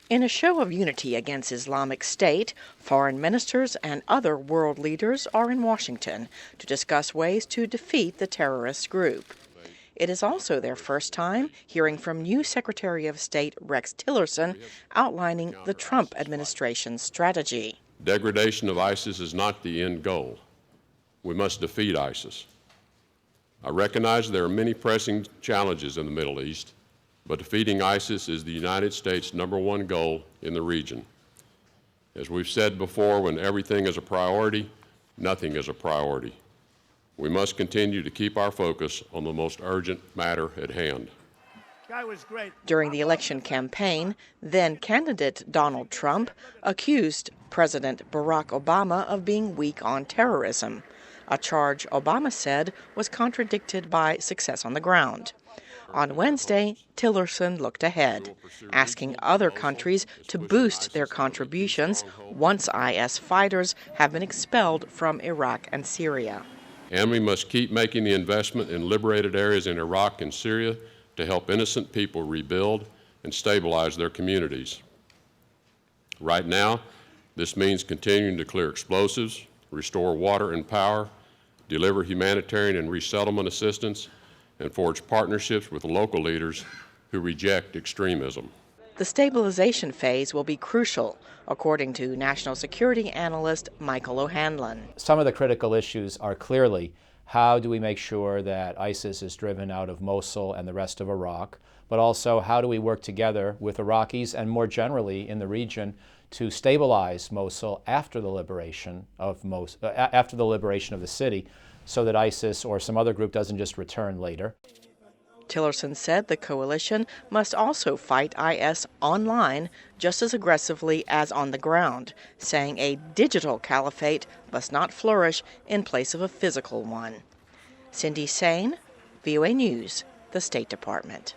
In a show of unity against Islamic State, foreign ministers and other world leaders are in Washington to discuss ways to defeat the terrorist group. It is also their first time hearing from new Secretary of State Rex Tillerson outlining the Trump administration's strategy. Degradation of ISIS is not the end goal. We must defeat ISIS. I recognize there are many pressing challenges in the Middle East, but defeating ISIS is the United States' #1 goal in the region. As we've said before, when everything is a priority, nothing is a priority. We must continue to keep our focus on the most urgent matter at hand. During the election campaign, then-candidate Donald Trump accused President Barack Obama of being weak on terrorism, a charge Obama said was contradicted by success on the ground. On Wednesday, Tillerson looked ahead, asking other countries to boost their contributions once IS fighters have been expelled from Iraq and Syria. And we must keep making the investment in liberated areas in Iraq and Syria to help innocent people rebuild and stabilize their communities. Right now, this means continuing to clear explosives, restore water and power, deliver humanitarian and resettlement assistance, and forge partnerships with local leaders who reject extremism. The stabilization phase will be crucial, according to national security analyst Michael O'Hanlon. Some of the critical issues are clearly how do we make sure that ISIS is driven out of Mosul and the rest of Iraq, but also how do we work together with Iraqis and more generally in the region to stabilize Mosul after the liberation of the city, so that ISIS or some other group doesn't just return later. Tillerson said the coalition must also fight IS online just as aggressively as on the ground, saying a digital caliphate must not flourish in place of a physical one. Cindy Saine, VOA News, the State Department.